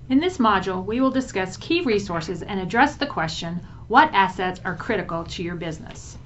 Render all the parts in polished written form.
In this module, we will discuss key resources and address the question, what assets are critical to your business?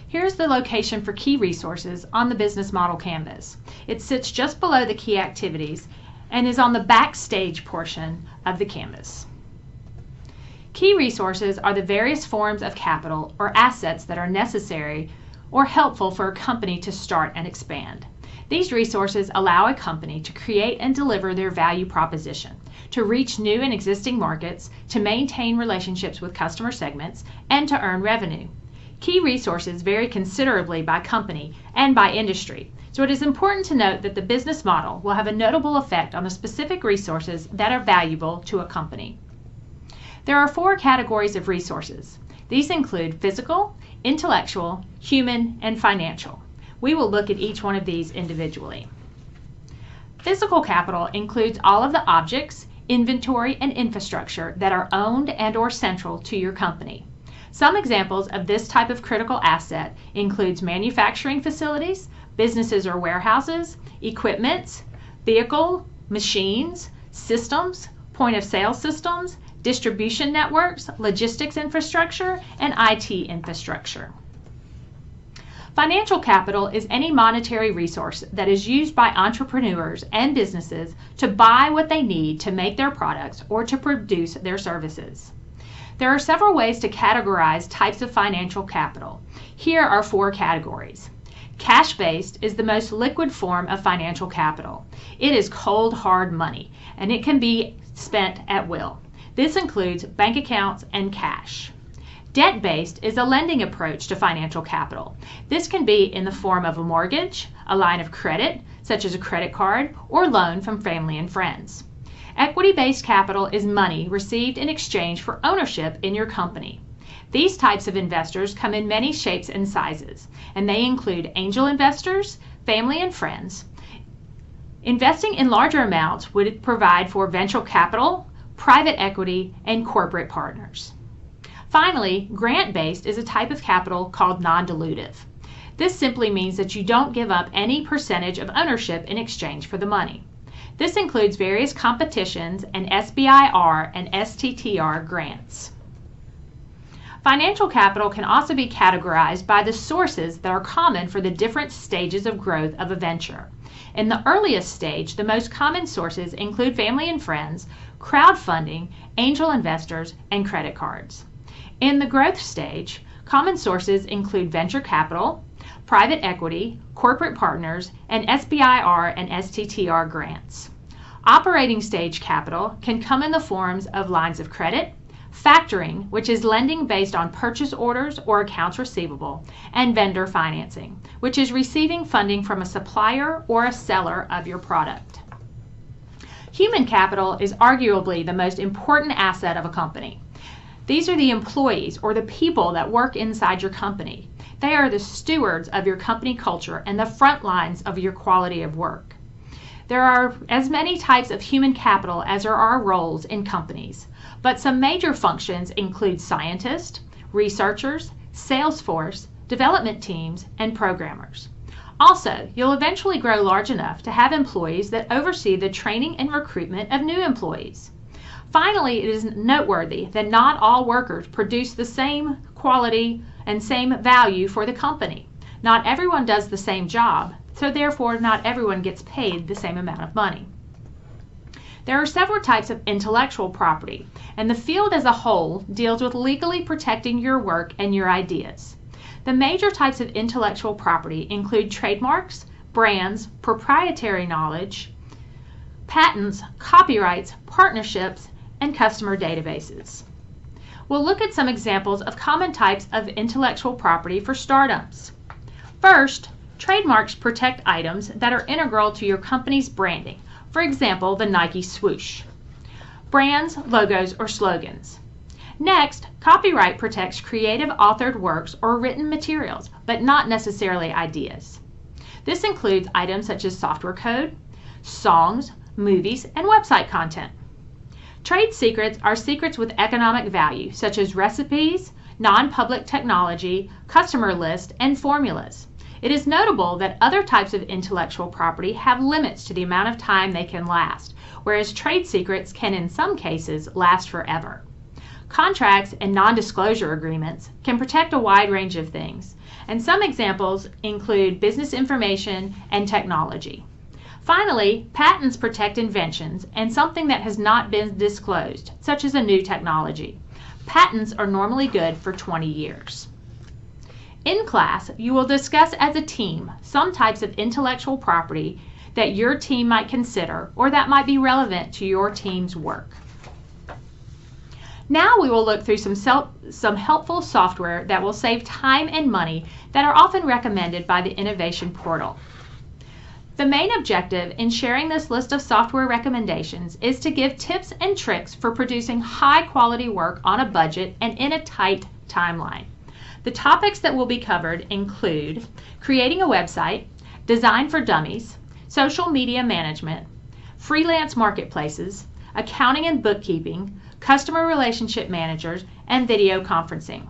Here's the location for key resources on the business model canvas. It sits just below the key activities and is on the backstage portion of the canvas. Key resources are the various forms of capital or assets that are necessary or helpful for a company to start and expand. These resources allow a company to create and deliver their value proposition, to reach new and existing markets, to maintain relationships with customer segments, and to earn revenue. Key resources vary considerably by company and by industry, so it is important to note that the business model will have a notable effect on the specific resources that are valuable to a company. There are 4 categories of resources. These include physical, intellectual, human, and financial. We will look at each one of these individually. Physical capital includes all of the objects, inventory, and infrastructure that are owned and/or central to your company. Some examples of this type of critical asset includes manufacturing facilities, businesses or warehouses, equipment, vehicle, machines, systems, point-of-sale systems, distribution networks, logistics infrastructure, and IT infrastructure. Financial capital is any monetary resource that is used by entrepreneurs and businesses to buy what they need to make their products or to produce their services. There are several ways to categorize types of financial capital. Here are 4 categories. Cash-based is the most liquid form of financial capital. It is cold, hard money, and it can be spent at will. This includes bank accounts and cash. Debt-based is a lending approach to financial capital. This can be in the form of a mortgage, a line of credit, such as a credit card, or loan from family and friends. Equity-based capital is money received in exchange for ownership in your company. These types of investors come in many shapes and sizes, and they include angel investors, family and friends. Investing in larger amounts would provide for venture capital, private equity, and corporate partners. Finally, grant-based is a type of capital called non-dilutive. This simply means that you don't give up any percentage of ownership in exchange for the money. This includes various competitions and SBIR and STTR grants. Financial capital can also be categorized by the sources that are common for the different stages of growth of a venture. In the earliest stage, the most common sources include family and friends, crowdfunding, angel investors, and credit cards. In the growth stage, common sources include venture capital, private equity, corporate partners, and SBIR and STTR grants. Operating stage capital can come in the forms of lines of credit, factoring, which is lending based on purchase orders or accounts receivable, and vendor financing, which is receiving funding from a supplier or a seller of your product. Human capital is arguably the most important asset of a company. These are the employees or the people that work inside your company. They are the stewards of your company culture and the front lines of your quality of work. There are as many types of human capital as there are roles in companies, but some major functions include scientists, researchers, sales force, development teams, and programmers. Also, you'll eventually grow large enough to have employees that oversee the training and recruitment of new employees. Finally, it is noteworthy that not all workers produce the same quality and same value for the company. Not everyone does the same job, so therefore not everyone gets paid the same amount of money. There are several types of intellectual property, and the field as a whole deals with legally protecting your work and your ideas. The major types of intellectual property include trademarks, brands, proprietary knowledge, patents, copyrights, partnerships, and customer databases. We'll look at some examples of common types of intellectual property for startups. First, trademarks protect items that are integral to your company's branding. For example, the Nike swoosh. Brands, logos, or slogans. Next, copyright protects creative authored works or written materials, but not necessarily ideas. This includes items such as software code, songs, movies, and website content. Trade secrets are secrets with economic value, such as recipes, non-public technology, customer lists, and formulas. It is notable that other types of intellectual property have limits to the amount of time they can last, whereas trade secrets can in some cases last forever. Contracts and non-disclosure agreements can protect a wide range of things, and some examples include business information and technology. Finally, patents protect inventions and something that has not been disclosed, such as a new technology. Patents are normally good for 20 years. In class, you will discuss as a team some types of intellectual property that your team might consider or that might be relevant to your team's work. Now we will look through some helpful software that will save time and money that are often recommended by the Innovation Portal. The main objective in sharing this list of software recommendations is to give tips and tricks for producing high-quality work on a budget and in a tight timeline. The topics that will be covered include creating a website, design for dummies, social media management, freelance marketplaces, accounting and bookkeeping, customer relationship managers, and video conferencing.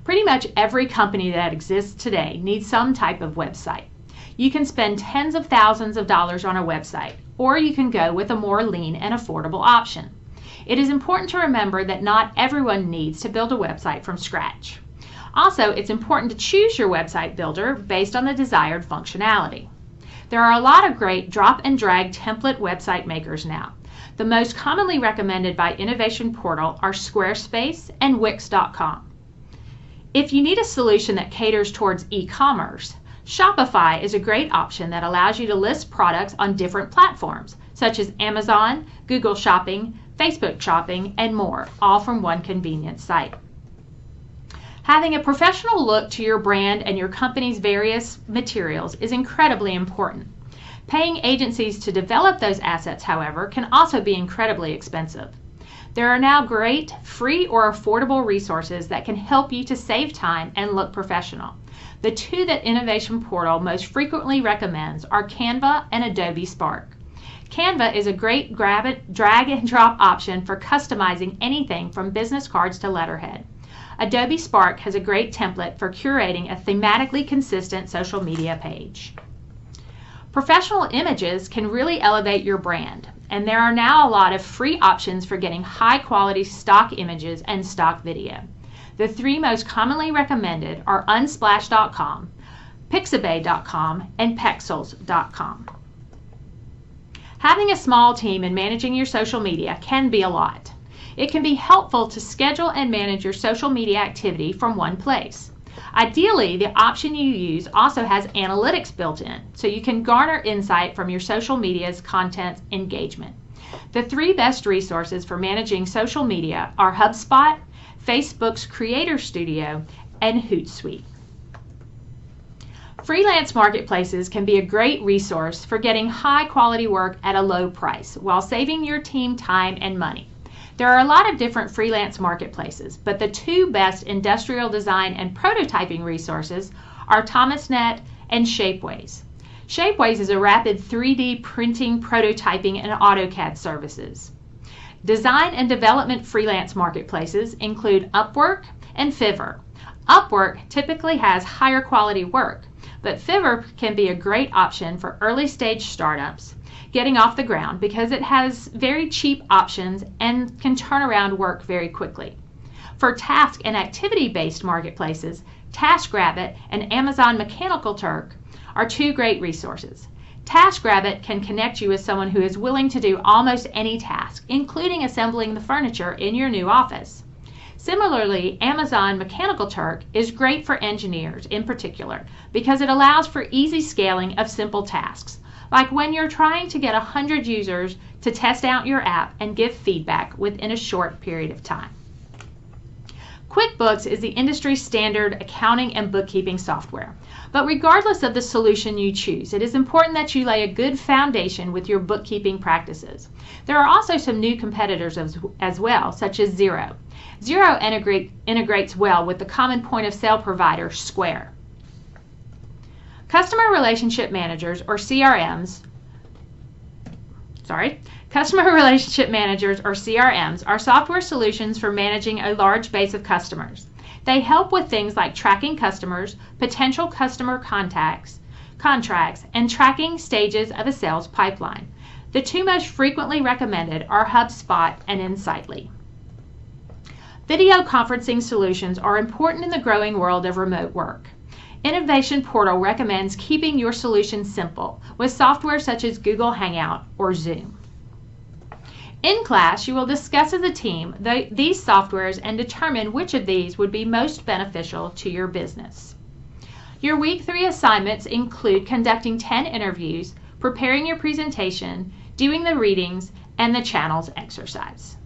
Pretty much every company that exists today needs some type of website. You can spend tens of thousands of dollars on a website, or you can go with a more lean and affordable option. It is important to remember that not everyone needs to build a website from scratch. Also, it's important to choose your website builder based on the desired functionality. There are a lot of great drop and drag template website makers now. The most commonly recommended by Innovation Portal are Squarespace and Wix.com. If you need a solution that caters towards e-commerce, Shopify is a great option that allows you to list products on different platforms, such as Amazon, Google Shopping, Facebook Shopping, and more, all from one convenient site. Having a professional look to your brand and your company's various materials is incredibly important. Paying agencies to develop those assets, however, can also be incredibly expensive. There are now great free or affordable resources that can help you to save time and look professional. The two that Innovation Portal most frequently recommends are Canva and Adobe Spark. Canva is a great drag and drop option for customizing anything from business cards to letterhead. Adobe Spark has a great template for curating a thematically consistent social media page. Professional images can really elevate your brand, and there are now a lot of free options for getting high-quality stock images and stock video. The three most commonly recommended are Unsplash.com, Pixabay.com, and Pexels.com. Having a small team and managing your social media can be a lot. It can be helpful to schedule and manage your social media activity from one place. Ideally, the option you use also has analytics built in, so you can garner insight from your social media's content engagement. The three best resources for managing social media are HubSpot, Facebook's Creator Studio, and Hootsuite. Freelance marketplaces can be a great resource for getting high-quality work at a low price while saving your team time and money. There are a lot of different freelance marketplaces, but the two best industrial design and prototyping resources are Thomasnet and Shapeways. Shapeways is a rapid 3D printing, prototyping, and AutoCAD services. Design and development freelance marketplaces include Upwork and Fiverr. Upwork typically has higher quality work, but Fiverr can be a great option for early stage startups getting off the ground because it has very cheap options and can turn around work very quickly. For task and activity-based marketplaces, TaskRabbit and Amazon Mechanical Turk are two great resources. TaskRabbit can connect you with someone who is willing to do almost any task, including assembling the furniture in your new office. Similarly, Amazon Mechanical Turk is great for engineers in particular because it allows for easy scaling of simple tasks, like when you're trying to get 100 users to test out your app and give feedback within a short period of time. QuickBooks is the industry standard accounting and bookkeeping software. But regardless of the solution you choose, it is important that you lay a good foundation with your bookkeeping practices. There are also some new competitors as well, such as Xero. Xero integrates well with the common point-of-sale provider, Square. Customer Relationship Managers, or CRMs, are software solutions for managing a large base of customers. They help with things like tracking customers, potential customer contracts, and tracking stages of a sales pipeline. The two most frequently recommended are HubSpot and Insightly. Video conferencing solutions are important in the growing world of remote work. Innovation Portal recommends keeping your solution simple with software such as Google Hangout or Zoom. In class, you will discuss as a team these softwares and determine which of these would be most beneficial to your business. Your Week 3 assignments include conducting 10 interviews, preparing your presentation, doing the readings, and the channels exercise.